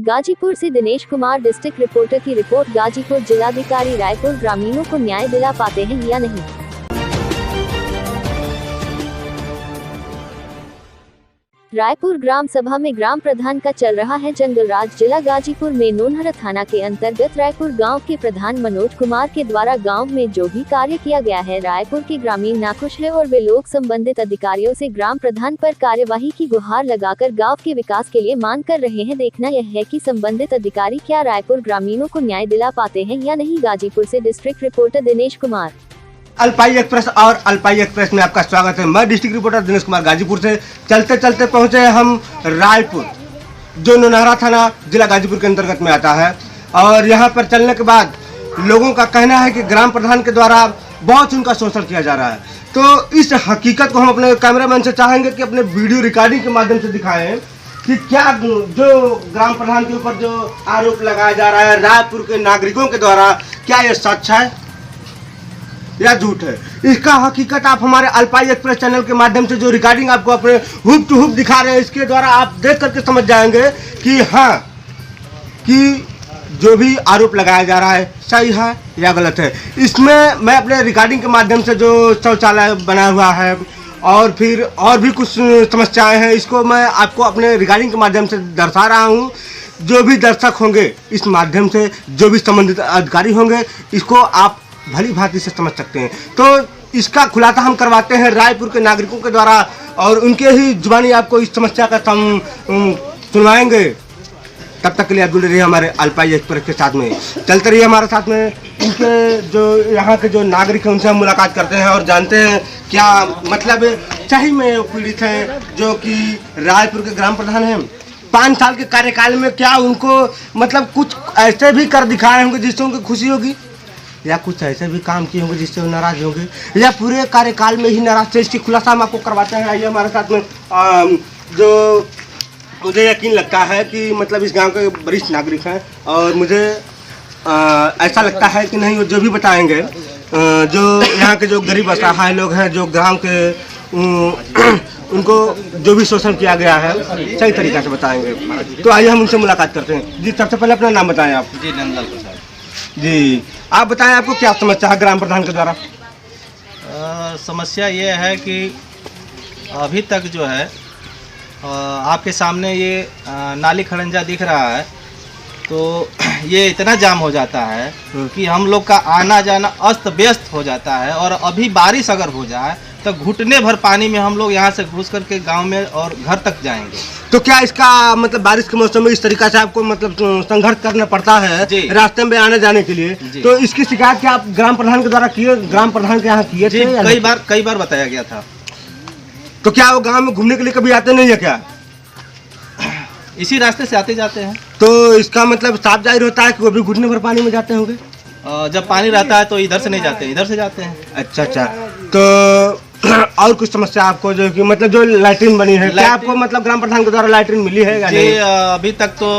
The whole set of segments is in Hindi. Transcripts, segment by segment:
गाजीपुर से दिनेश कुमार, डिस्ट्रिक्ट रिपोर्टर की रिपोर्ट। गाजीपुर जिलाधिकारी रायपुर ग्रामीणों को न्याय दिला पाते हैं या नहीं? रायपुर ग्राम सभा में ग्राम प्रधान का चल रहा है जंगलराज। जिला गाजीपुर में नोनहरा थाना के अंतर्गत रायपुर गांव के प्रधान मनोज कुमार के द्वारा गांव में जो भी कार्य किया गया है, रायपुर के ग्रामीण नाखुश है और वे लोग संबंधित अधिकारियों से ग्राम प्रधान पर कार्यवाही की गुहार लगाकर गांव के विकास के लिए मांग कर रहे हैं। देखना यह है कि संबंधित अधिकारी क्या रायपुर ग्रामीणों को न्याय दिला पाते हैं या नहीं। गाजीपुर से डिस्ट्रिक्ट रिपोर्टर दिनेश कुमार। अल्पाई एक्सप्रेस और अल्पाई एक्सप्रेस में आपका स्वागत है। मैं डिस्ट्रिक्ट रिपोर्टर दिनेश कुमार गाजीपुर से। चलते चलते पहुंचे हम रायपुर, जो नोनहरा थाना जिला गाजीपुर के अंतर्गत में आता है। और यहां पर चलने के बाद लोगों का कहना है कि ग्राम प्रधान के द्वारा बहुत उनका शोषण किया जा रहा है। तो इस हकीकत को हम अपने कैमरामैन से चाहेंगे कि अपने वीडियो रिकॉर्डिंग के माध्यम से दिखाएं कि क्या जो ग्राम प्रधान के ऊपर जो आरोप लगाया जा रहा है रायपुर के नागरिकों के द्वारा, क्या ये सच है या झूठ है। इसका हकीकत आप हमारे अल्पाई एक्सप्रेस चैनल के माध्यम से जो रिकॉर्डिंग आपको अपने हुब टू हुब दिखा रहे हैं, इसके द्वारा आप देख करके समझ जाएंगे कि हाँ, कि जो भी आरोप लगाया जा रहा है सही है या गलत है। इसमें मैं अपने रिकॉर्डिंग के माध्यम से जो शौचालय बना हुआ है और फिर और भी कुछ समस्याएं हैं, इसको मैं आपको अपने रिकॉर्डिंग के माध्यम से दर्शा रहा हूँ। जो भी दर्शक होंगे इस माध्यम से, जो भी संबंधित अधिकारी होंगे, इसको आप भली भांति से समझ सकते हैं। तो इसका खुलासा हम करवाते हैं रायपुर के नागरिकों के द्वारा और उनके ही जुबानी आपको इस समस्या का सुनवाएंगे। तब तक के लिए आप जुड़े रहिए हमारे अल्पाई एक्सप्रेस के साथ में। चलते रहिए हमारे साथ में। इनके जो यहाँ के जो नागरिक हैं उनसे हम मुलाकात करते हैं और जानते हैं क्या मतलब सही में पीड़ित हैं जो कि रायपुर के ग्राम प्रधान हैं। 5 साल के कार्यकाल में क्या उनको मतलब कुछ ऐसे भी कर दिखाए होंगे जिससे उनको खुशी होगी, या कुछ ऐसे भी काम किए होंगे जिससे वो नाराज होंगे, या पूरे कार्यकाल में ही नाराज थे। इसकी खुलासा हम आपको करवाते हैं। आइए हमारे साथ में। जो मुझे यकीन लगता है कि मतलब इस गांव के वरिष्ठ नागरिक हैं और मुझे ऐसा लगता है कि नहीं, वो जो भी बताएंगे, जो यहाँ के जो गरीब असहाय लोग हैं, जो ग्राम के उनको जो भी शोषण किया गया है सही तरीक़ा से बताएंगे। तो आइए हम उनसे मुलाकात करते हैं। जी, सबसे पहले अपना नाम बताएं आप। जी, नंदलाल प्रसाद। जी, आप बताएं आपको क्या समस्या है ग्राम प्रधान के द्वारा। समस्या ये है कि अभी तक जो है आपके सामने ये नाली खड़ंजा दिख रहा है, तो ये इतना जाम हो जाता है कि हम लोग का आना जाना अस्त व्यस्त हो जाता है। और अभी बारिश अगर हो जाए तो घुटने भर पानी में हम लोग यहाँ से घुस करके गांव में और घर तक जाएंगे। तो क्या इसका मतलब बारिश के मौसम में इस तरीका से आपको मतलब संघर्ष करना पड़ता है रास्ते में आने जाने के लिए? तो इसकी शिकायत क्या आप ग्राम प्रधान के द्वारा किए, ग्राम प्रधान के यहाँ किए थे? कई बार बताया गया था। तो क्या वो गांव में घूमने के लिए कभी आते नहीं है क्या? इसी रास्ते से आते जाते हैं। तो इसका मतलब साफ जाहिर होता है कि वो भी घुटने भर पानी में जाते होंगे। जब पानी रहता है तो इधर से नहीं जाते, इधर से जाते हैं। अच्छा। तो और कुछ समस्या आपको जो कि मतलब जो लैट्रिन बनी है, क्या आपको मतलब ग्राम प्रधान के द्वारा लैट्रिन मिली है या नहीं? अभी तक तो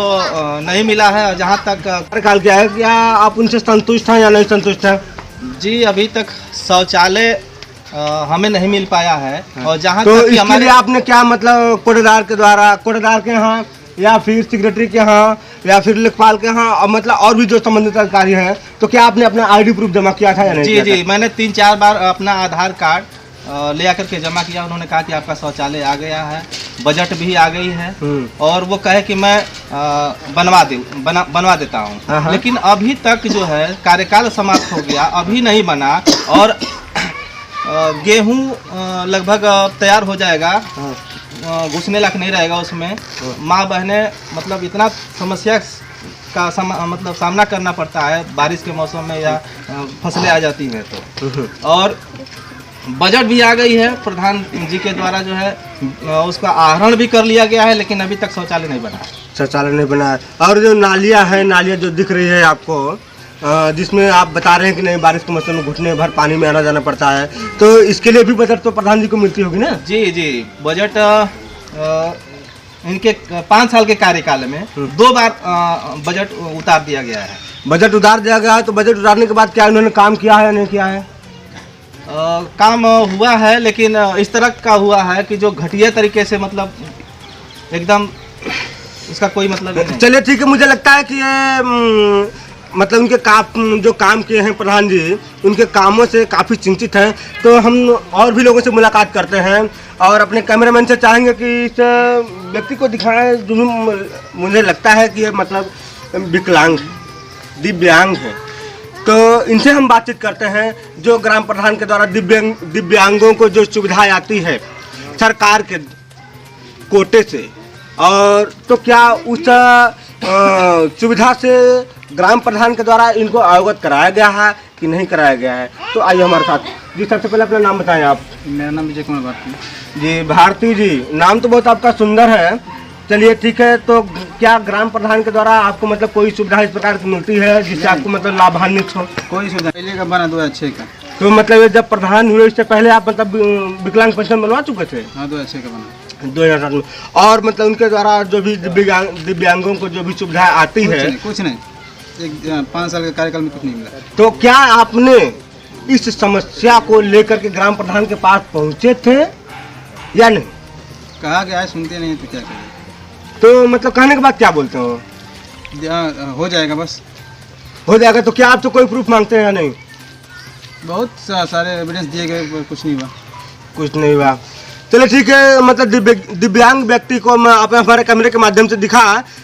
नहीं मिला है। जहाँ तक कार्यकाल क्या है, क्या आप उनसे संतुष्ट हैं या नहीं संतुष्ट हैं? जी, अभी तक शौचालय हमें नहीं मिल पाया है। और जहाँ तो तक इसके लिए आपने क्या मतलब कोटेदार के द्वारा, कोटेदार के यहाँ या फिर सेक्रेटरी के यहाँ या फिर लेखपाल के यहाँ और मतलब और भी जो संबंधित अधिकारी हैं, तो क्या आपने अपना आईडी प्रूफ जमा किया था या नहीं? जी, मैंने 3-4 बार अपना आधार कार्ड ले आकर के जमा किया। उन्होंने कहा कि आपका शौचालय आ गया है, बजट भी आ गई है और वो कहे कि मैं बनवा देता हूँ। लेकिन अभी तक जो है कार्यकाल समाप्त हो गया, अभी नहीं बना। और गेहूँ लगभग तैयार हो जाएगा, घुसने लायक नहीं रहेगा उसमें। माँ बहनें मतलब इतना समस्या का मतलब सामना करना पड़ता है बारिश के मौसम में, या फसलें आ जाती हैं तो। और बजट भी आ गई है, प्रधान जी के द्वारा जो है उसका आहरण भी कर लिया गया है, लेकिन अभी तक शौचालय नहीं बना। शौचालय नहीं बना है। और जो नालियाँ हैं, नालियाँ जो दिख रही है आपको, जिसमें आप बता रहे हैं कि नहीं बारिश के मौसम में घुटने भर पानी में आना जाना पड़ता है, तो इसके लिए भी बजट तो प्रधान जी को मिलती होगी ना? जी, बजट इनके 5 साल के कार्यकाल में 2 बार बजट उतार दिया गया है। बजट उतार दिया गया है, तो बजट उतारने के बाद क्या उन्होंने काम किया है या नहीं किया है? काम हुआ है, लेकिन इस तरह का हुआ है कि जो घटिया तरीके से मतलब एकदम इसका कोई मतलब ही नहीं। चलिए ठीक है, मुझे लगता है कि ये मतलब उनके जो काम किए हैं प्रधान जी, उनके कामों से काफ़ी चिंतित हैं। तो हम और भी लोगों से मुलाकात करते हैं और अपने कैमरामैन से चाहेंगे कि इस व्यक्ति को दिखाएं जो मुझे लगता है कि ये मतलब विकलांग दिव्यांग है। तो इनसे हम बातचीत करते हैं। जो ग्राम प्रधान के द्वारा दिव्यांगों को जो सुविधाएं आती है सरकार के कोटे से, और तो क्या उस सुविधा से ग्राम प्रधान के द्वारा इनको अवगत कराया गया है कि नहीं कराया गया है? तो आइए हमारे साथ। जी सबसे पहले अपना नाम बताएं आप। मेरा नाम विजय कुमार भारती। जी भारती जी, नाम तो बहुत आपका सुंदर है। चलिए ठीक है, तो क्या ग्राम प्रधान के द्वारा आपको मतलब कोई सुविधा इस प्रकार की मिलती है जिससे आपको मतलब लाभान्वित हो? कोई सुविधा पहले का बना 2006 का। तो मतलब ये जब प्रधान हुए इससे पहले आप मतलब विकलांग पेंशन बनवा चुके थे? हाँ 2006 का बना। 2007 में। और मतलब उनके द्वारा जो भी दिव्यांगों को जो भी सुविधाएं आती है? कुछ नहीं, एक 5 साल के कार्यकाल में कुछ नहीं मिला। तो क्या आपने इस समस्या को लेकर के ग्राम प्रधान के पास पहुंचे थे या नहीं? कहा गया है, सुनते नहीं तो क्या करें। तो मतलब कहने के बाद क्या बोलते हो? हो जाएगा, बस हो जाएगा। तो क्या आप तो कोई प्रूफ मांगते हैं या नहीं? बहुत सारे एविडेंस दिए गए, कुछ नहीं हुआ। कुछ नहीं हुआ। चलो ठीक है, मतलब दिव्यांग व्यक्ति को मैं हमारे कैमरे के माध्यम से दिखा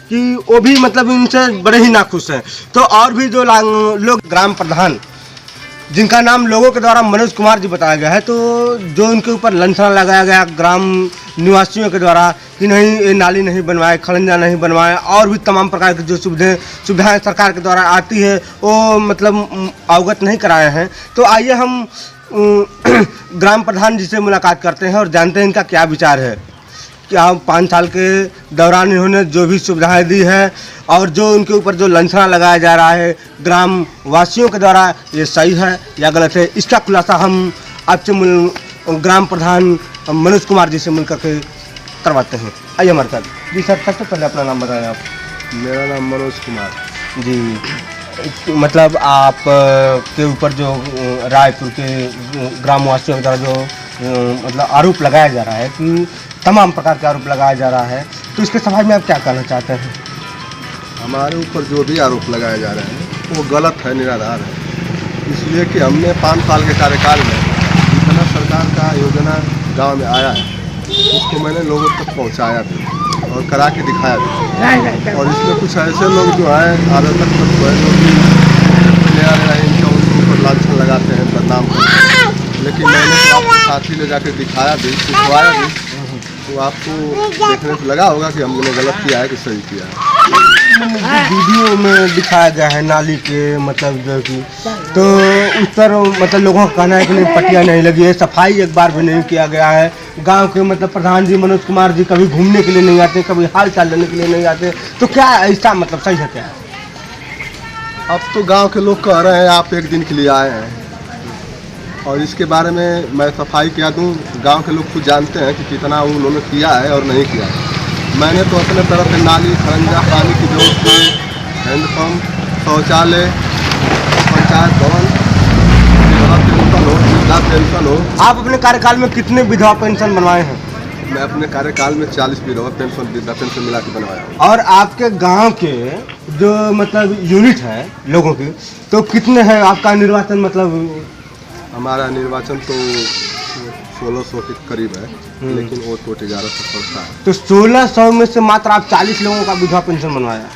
कि वो भी मतलब इनसे बड़े ही नाखुश हैं। तो और भी जो लोग ग्राम प्रधान जिनका नाम लोगों के द्वारा मनोज कुमार जी बताया गया है, तो जो उनके ऊपर लांछन लगाया गया ग्राम निवासियों के द्वारा कि नहीं ये नाली नहीं बनवाए, खड़ंजा नहीं बनवाए, और भी तमाम प्रकार की जो सुविधाएं सरकार के द्वारा आती है वो मतलब अवगत नहीं कराए हैं। तो आइए हम ग्राम प्रधान जी से मुलाकात करते हैं और जानते हैं इनका क्या विचार है। क्या 5 साल के दौरान इन्होंने जो भी सुविधाएं दी है और जो उनके ऊपर जो लांछना लगाया जा रहा है ग्राम वासियों के द्वारा, ये सही है या गलत है, इसका खुलासा हम आपसे ग्राम प्रधान मनोज कुमार जी से मिल करके करवाते हैं। आइए हमारे साथ। जी सर, सबसे पहले अपना नाम बताएं आप। मेरा नाम मनोज कुमार। जी, मतलब आप के ऊपर जो रायपुर के ग्रामवासियों के द्वारा जो मतलब आरोप लगाया जा रहा है कि तमाम प्रकार के आरोप लगाया जा रहा है, तो इसके सफाई में आप क्या कहना चाहते हैं? हमारे ऊपर जो भी आरोप लगाए जा रहे हैं वो गलत है, निराधार है। इसलिए कि हमने 5 साल के कार्यकाल में जितना सरकार का योजना गांव में आया है उसको मैंने लोगों तक पहुंचाया भी और करा के दिखाया भी। और इसमें कुछ ऐसे लोग जो हैं आरोपक तत्व है जो कि इनका उसके ऊपर लांछन लगाते हैं, बदनाम करते हैं। लेकिन मैंने तो आपके साथी ले जाकर दिखाया भी, सिखवाया भी, तो आपको देखने से लगा होगा कि हमने गलत किया है कि सही किया है। वीडियो में दिखाया गया है नाली के मतलब जो कि, तो उस पर मतलब लोगों का कहना है कि नहीं पट्टियाँ नहीं लगी है, सफाई एक बार भी नहीं किया गया है। गांव के मतलब प्रधान जी मनोज कुमार जी कभी घूमने के लिए नहीं आते, कभी हाल चाल लेने के लिए नहीं आते, तो क्या ऐसा मतलब सही है क्या? अब तो गांव के लोग कह रहे हैं आप एक दिन के लिए आए हैं, और इसके बारे में मैं सफाई क्या दूं, गांव के लोग खुद जानते हैं कि कितना उन्होंने किया है और नहीं किया है। मैंने तो अपने तरफ से नाली, खरंजा, पानी की व्यवस्था, हैंडपम्प, शौचालय, पंचायत भवन, विधवा पेंशन हो, वृद्धा पेंशन हो। आप अपने कार्यकाल में कितने विधवा पेंशन बनवाए हैं? मैं अपने कार्यकाल में 40 विधवा पेंशन, वृद्धा पेंशन मिला के बनवाया हूँ। और आपके गांव के जो मतलब यूनिट है लोगों की, तो कितने हैं आपका निर्वाचन? मतलब हमारा निर्वाचन तो 1600 के करीब है, लेकिन वो वोट 1100 पड़ता है। तो 1600 में से मात्र आप 40 लोगों का विधवा पेंशन बनवाया?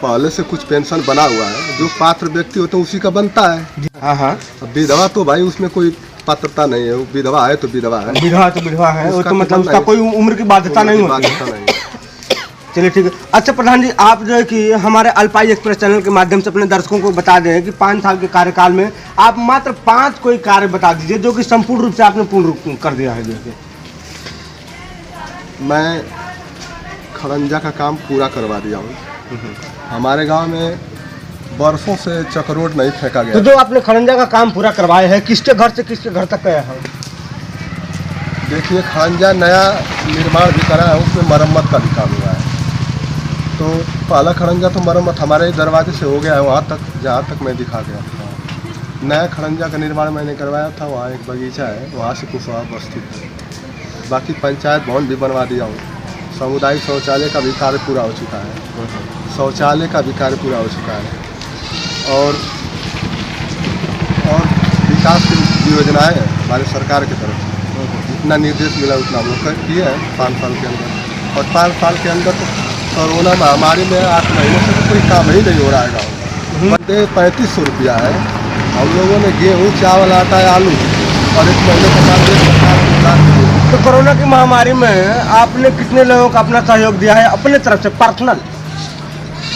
पहले से कुछ पेंशन बना हुआ है, जो पात्र व्यक्ति होते हैं उसी का बनता है। हाँ हाँ। अब विधवा तो भाई उसमें कोई पात्रता नहीं है, वो विधवा है तो विधवा है। विधवा तो विधवा है, वो उसका तो मतलब उसका कोई उम्र की बाध्यता नहीं होती है। चलिए ठीक है। अच्छा प्रधान जी, आप जो है कि हमारे अल्पाई एक्सप्रेस चैनल के माध्यम से अपने दर्शकों को बता दें कि 5 साल के कार्यकाल में आप मात्र 5 कोई कार्य बता दीजिए जो कि संपूर्ण रूप से आपने पूर्ण कर दिया है। जैसे मैं खड़ंजा का काम पूरा करवा दिया हूँ। हमारे गांव में बरसों से चक्रोड नहीं फेंका गया। तो जो आपने खड़ंजा का काम पूरा करवाया है, किसके घर से किसके घर तक गया है? देखिए, खड़ंजा नया निर्माण भी करा है, उसमें मरम्मत का भी काम हुआ है। तो पहला खड़ंजा तो मरम्मत हमारे दरवाजे से हो गया है वहाँ तक, जहाँ तक मैं दिखा गया था। नया खड़ंजा का निर्माण मैंने करवाया था, वहाँ एक बगीचा है, वहाँ से कुशवाहा बस्ती है। बाकी पंचायत भवन भी बनवा दिया हूँ। सामुदायिक शौचालय का भी कार्य पूरा हो चुका है, शौचालय का भी कार्य पूरा हो चुका है, और विकास की योजनाएँ हमारे सरकार की तरफ से जितना निर्देश मिला उतना हम लोग किए हैं 5 साल के अंदर। और 5 साल के अंदर तो कोरोना महामारी में 8 महीने से तो कोई काम ही नहीं हो रहा है गाँव में। 3500 रुपया है, हम लोगों ने गेहूँ, चावल, आटा, आलू और 1 महीने के बाद तो कोरोना की महामारी में आपने कितने लोगों को अपना सहयोग दिया है अपने तरफ से पर्सनल?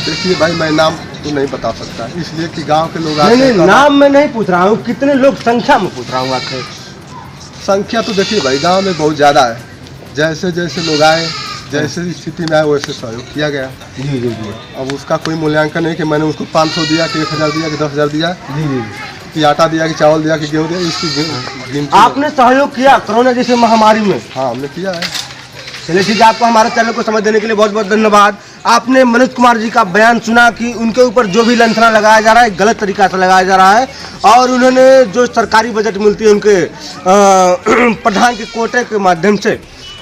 देखिए भाई, मैं नाम तो नहीं बता सकता, इसलिए कि गांव के लोग नहीं, नाम मैं नहीं पूछ रहा हूँ, कितने लोग संख्या में पूछ रहा हूँ आपसे। संख्या तो देखिए भाई, गांव में बहुत ज़्यादा है, जैसे जैसे लोग आए, जैसे स्थिति में आए वैसे सहयोग किया गया। जी जी जी। अब उसका कोई मूल्यांकन नहीं कि मैंने उसको 500 दिया कि 1000 दिया कि 10,000 दिया, जी जी, कि आटा दिया कि चावल दिया कि गेहूँ दिया, इसकी गिनती आपने सहयोग किया कोरोना जैसे महामारी में? हाँ, हमने किया है। चलिए ठीक है, आपको हमारे चैनल को समझ देने के लिए बहुत बहुत धन्यवाद। आपने मनोज कुमार जी का बयान सुना कि उनके ऊपर जो भी लंथना लगाया जा रहा है गलत तरीका से लगाया जा रहा है, और उन्होंने जो सरकारी बजट मिलती है उनके प्रधान के कोटे के माध्यम से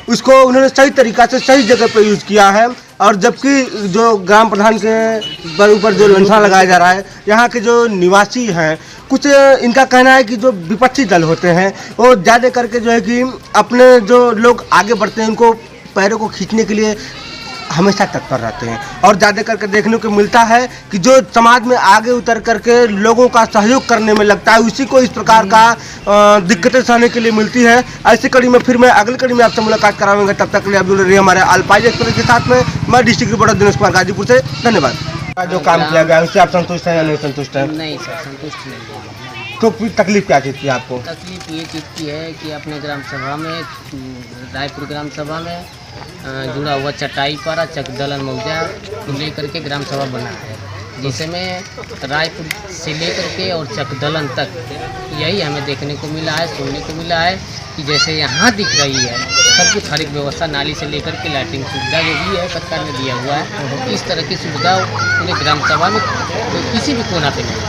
उसको उन्होंने सही तरीका से सही जगह पे यूज़ किया है। और जबकि जो ग्राम प्रधान के ऊपर जो लंथना लगाया जा रहा है, यहाँ के जो निवासी हैं, कुछ इनका कहना है कि जो विपक्षी दल होते हैं वो ज़्यादा करके जो है कि अपने जो लोग आगे बढ़ते हैं उनको पैरों को खींचने के लिए हमेशा तत्पर रहते हैं, और ज़्यादा करके देखने को मिलता है कि जो समाज में आगे उतर करके लोगों का सहयोग करने में लगता है उसी को इस प्रकार का दिक्कतें सहने के लिए मिलती है। ऐसी कड़ी में फिर मैं अगली कड़ी में आपसे मुलाकात कराऊंगा, तब तक के लिए आप जुड़े रहिए हमारे अल्पाइज एक्सप्रेस के साथ में। मैं डिस्ट्रिक्ट रिपोर्टर दिनेश कुमार गाजीपुर से, धन्यवाद। जो काम किया गया उससे आप संतुष्ट हैं या नहीं संतुष्ट हैं? नहीं सर, संतुष्ट नहीं है। तो फिर तकलीफ क्या चीज़ थी आपको? तकलीफ ये चीज़ की है कि अपने ग्राम सभा में, रायपुर ग्राम सभा में जुड़ा हुआ चटाई पारा चकदलन मौजा को लेकर के ग्राम सभा बना है, जिसमें रायपुर से लेकर के और चकदलन तक यही हमें देखने को मिला है, सुनने को मिला है कि जैसे यहाँ दिख रही है सब कुछ, हर एक व्यवस्था नाली से लेकर के लैट्रिन सुविधा जो भी है सरकार ने दिया हुआ है, इस तरह की सुविधा पूरे ग्राम सभा में किसी भी कोना पे नहीं।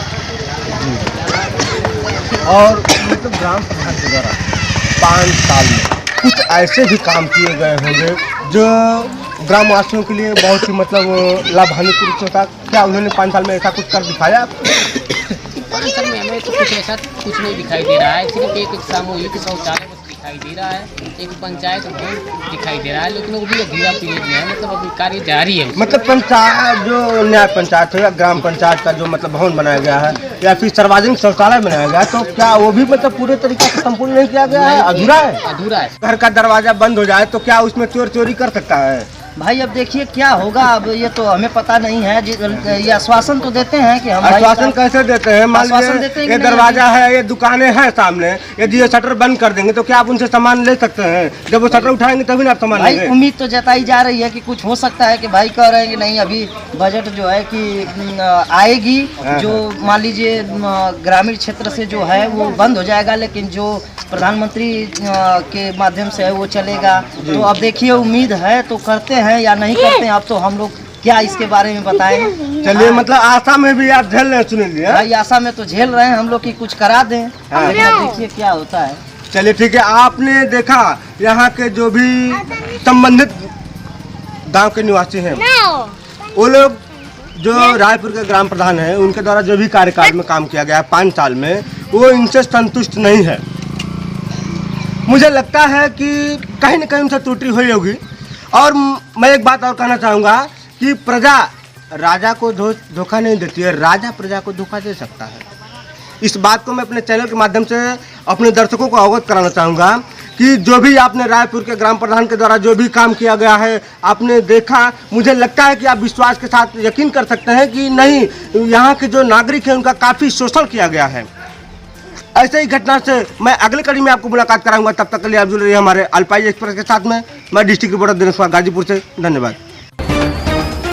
और मतलब ग्राम प्रधान के द्वारा 5 साल में कुछ ऐसे भी काम किए गए होंगे जो ग्रामवासियों के लिए बहुत ही मतलब लाभान्वित होता। क्या उन्होंने 5 साल में ऐसा कुछ कर दिखाया? 5 साल में हमें तो कुछ ऐसा कुछ नहीं दिखाई दे रहा है, सिर्फ एक सामूहिक शौचालय बस दिखाई दे रहा है, एक पंचायत भवन दिखाई दे रहा है, लेकिन वो भी अधूरा पीरियड में है, मतलब अभी कार्य जारी है। मतलब पंचायत जो न्याय पंचायत है, ग्राम पंचायत का जो मतलब भवन बनाया गया है या फिर सार्वजनिक शौचालय बनाया गया है, तो क्या वो भी मतलब पूरे तरीके से संपूर्ण नहीं किया गया है? अधूरा है, अधूरा है। घर का दरवाजा बंद हो जाए तो क्या उसमें चोर चोरी कर सकता है? भाई अब देखिए क्या होगा, अब ये तो हमें पता नहीं है। ये आश्वासन तो देते हैं कि हम आश्वासन कैसे देते हैं? मान आश्वासन देते हैं लीजिए कि ये नहीं, दरवाजा है, ये दुकानें हैं सामने, यदि ये शटर बंद कर देंगे तो क्या आप उनसे सामान ले सकते हैं? जब वो शटर उठाएंगे तभी ना आप सामान भाई लेंगे। उम्मीद तो जताई जा रही है कि कुछ हो सकता है, कि भाई कह रहे हैं कि नहीं अभी बजट जो है कि आएगी, जो मान लीजिए ग्रामीण क्षेत्र से जो है वो बंद हो जाएगा, लेकिन जो प्रधानमंत्री के माध्यम से है वो चलेगा। तो अब देखिए उम्मीद है तो करते हैं या नहीं करते हैं, अब तो हम लोग क्या इसके बारे में बताएं। चलिए मतलब आशा में भी आप झेल रहे हैं, सुन लीजिए। भाई आशा में तो झेल रहे हैं हम लोग की कुछ करा दें, लेकिन अब देखिए क्या होता है। चलिए ठीक है, आपने देखा यहाँ के जो भी संबंधित गांव के निवासी हैं वो लोग जो रायपुर के ग्राम प्रधान हैं उनके द्वारा जो भी कार्यकाल में काम किया गया है 5 साल में, वो इनसे संतुष्ट नहीं है। मुझे लगता है कि कहीं न कहीं उनसे त्रुटि हुई होगी। और मैं एक बात और कहना चाहूँगा कि प्रजा राजा को धोखा नहीं देती है, राजा प्रजा को धोखा दे सकता है। इस बात को मैं अपने चैनल के माध्यम से अपने दर्शकों को अवगत कराना चाहूँगा कि जो भी आपने रायपुर के ग्राम प्रधान के द्वारा जो भी काम किया गया है आपने देखा, मुझे लगता है कि आप विश्वास के साथ यकीन कर सकते हैं कि नहीं, यहाँ के जो नागरिक हैं उनका काफ़ी शोषण किया गया है। ऐसे ही घटना से मैं अगले कड़ी में आपको मुलाकात कराऊंगा, तब तक के लिए आप जुड़े रहिए हमारे अल्पाइज एक्सप्रेस के साथ में। मैं डिस्ट्रिक्ट रिपोर्टर दिनेश कुमार गाजीपुर से, धन्यवाद।